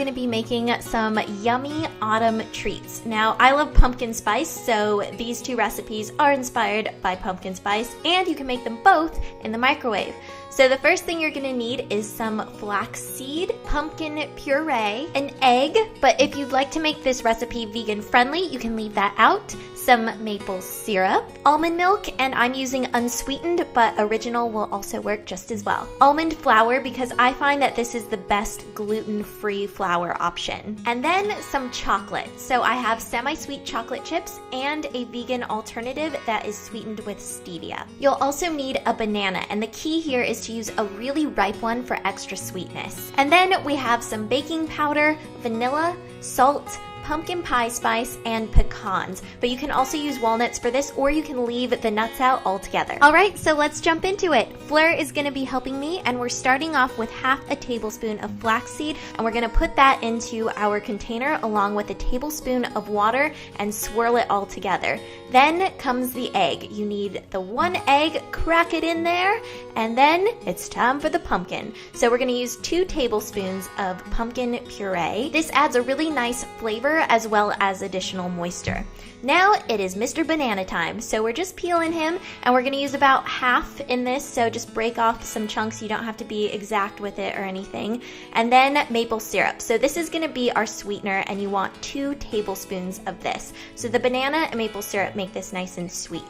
going to be making some yummy autumn treats. Now, I love pumpkin spice, so these two recipes are inspired by pumpkin spice, and you can make them both in the microwave. So the first thing you're gonna need is some flaxseed, pumpkin puree, an egg, but if you'd like to make this recipe vegan friendly, you can leave that out, some maple syrup, almond milk, and I'm using unsweetened, but original will also work just as well. Almond flour, because I find that this is the best gluten-free flour option. And then some chocolate. So I have semi-sweet chocolate chips and a vegan alternative that is sweetened with stevia. You'll also need a banana, and the key here is to use a really ripe one for extra sweetness. And then we have some baking powder, vanilla, salt, pumpkin pie spice, and pecans. But you can also use walnuts for this, or you can leave the nuts out altogether. All right, so let's jump into it. Fleur is gonna be helping me, and we're starting off with half a tablespoon of flaxseed, and we're gonna put that into our container along with a tablespoon of water and swirl it all together. Then comes the egg. You need the one egg, crack it in there, and then it's time for the pumpkin. So we're gonna use 2 tablespoons of pumpkin puree. This adds a really nice flavor as well as additional moisture. Now it is Mr. Banana time. So we're just peeling him, and we're gonna use about half in this, so just break off some chunks. You don't have to be exact with it or anything. And then maple syrup. So this is gonna be our sweetener, and you want 2 tablespoons of this. So the banana and maple syrup make this nice and sweet.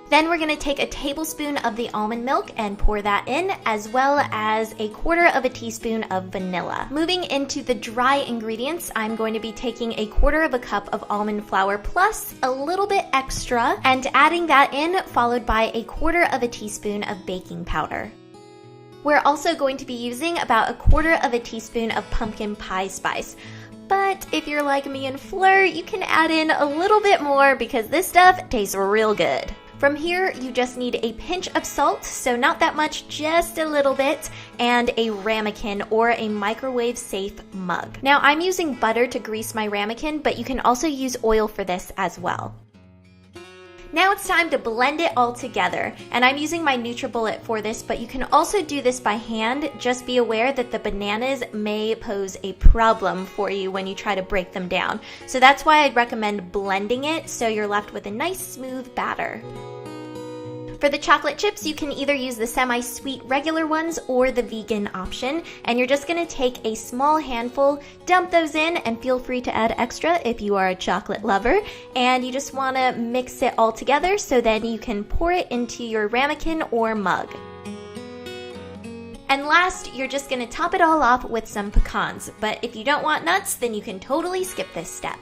Then we're gonna take a tablespoon of the almond milk and pour that in, as well as a 1/4 of a teaspoon of vanilla. Moving into the dry ingredients, I'm going to be taking a 1/4 of a cup of almond flour plus a little bit extra, and adding that in, followed by a 1/4 of a teaspoon of baking powder. We're also going to be using about a 1/4 of a teaspoon of pumpkin pie spice. But if you're like me and Fleur, you can add in a little bit more because this stuff tastes real good. From here, you just need a pinch of salt, so not that much, just a little bit, and a ramekin or a microwave-safe mug. Now, I'm using butter to grease my ramekin, but you can also use oil for this as well. Now it's time to blend it all together, and I'm using my NutriBullet for this, but you can also do this by hand. Just be aware that the bananas may pose a problem for you when you try to break them down. So that's why I'd recommend blending it so you're left with a nice smooth batter. For the chocolate chips, you can either use the semi-sweet regular ones or the vegan option, and you're just gonna take a small handful, dump those in, and feel free to add extra if you are a chocolate lover, and you just wanna mix it all together so then you can pour it into your ramekin or mug. And last, you're just gonna top it all off with some pecans, but if you don't want nuts, then you can totally skip this step.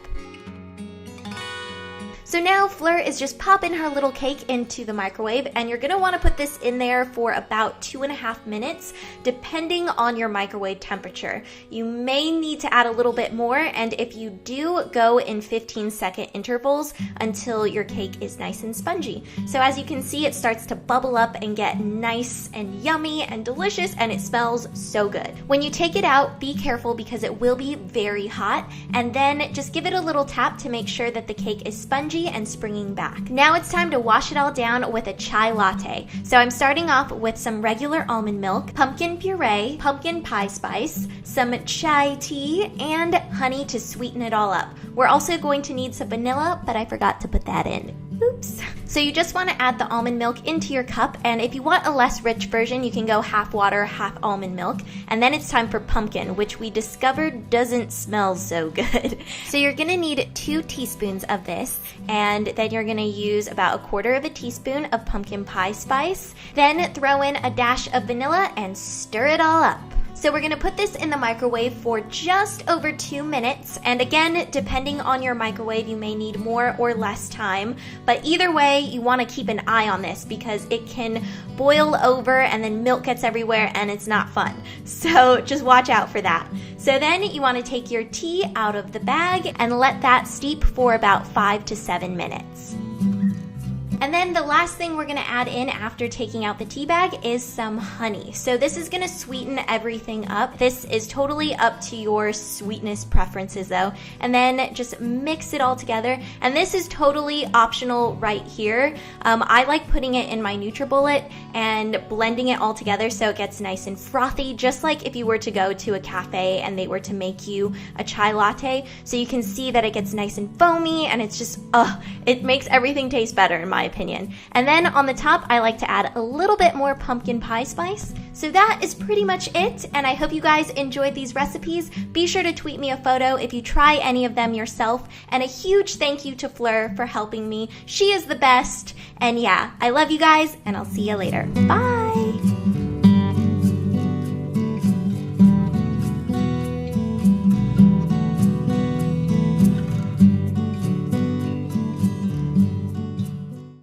So now Fleur is just popping her little cake into the microwave, and you're gonna wanna put this in there for about 2.5 minutes, depending on your microwave temperature. You may need to add a little bit more, and if you do, go in 15-second intervals until your cake is nice and spongy. So as you can see, it starts to bubble up and get nice and yummy and delicious, and it smells so good. When you take it out, be careful because it will be very hot, and then just give it a little tap to make sure that the cake is spongy and springing back. Now it's time to wash it all down with a chai latte. So I'm starting off with some regular almond milk, pumpkin puree, pumpkin pie spice, some chai tea, and honey to sweeten it all up. We're also going to need some vanilla, but I forgot to put that in. Oops. So you just want to add the almond milk into your cup, and if you want a less rich version, you can go half water, half almond milk. And then it's time for pumpkin, which we discovered doesn't smell so good. So you're gonna need 2 teaspoons of this, and then you're gonna use about a 1/4 of a teaspoon of pumpkin pie spice. Then throw in a dash of vanilla and stir it all up. So we're gonna put this in the microwave for just over 2 minutes. And again, depending on your microwave, you may need more or less time. But either way, you wanna keep an eye on this because it can boil over and then milk gets everywhere and it's not fun. So just watch out for that. So then you wanna take your tea out of the bag and let that steep for about 5 to 7 minutes. And then the last thing we're gonna add in after taking out the tea bag is some honey. So this is gonna sweeten everything up. This is totally up to your sweetness preferences though. And then just mix it all together. And this is totally optional right here. I like putting it in my NutriBullet and blending it all together so it gets nice and frothy, just like if you were to go to a cafe and they were to make you a chai latte. So you can see that it gets nice and foamy, and it's just, it makes everything taste better in my opinion. And then on the top, I like to add a little bit more pumpkin pie spice. So that is pretty much it, and I hope you guys enjoyed these recipes. Be sure to tweet me a photo if you try any of them yourself, and a huge thank you to Fleur for helping me. She is the best, and yeah, I love you guys, and I'll see you later. Bye!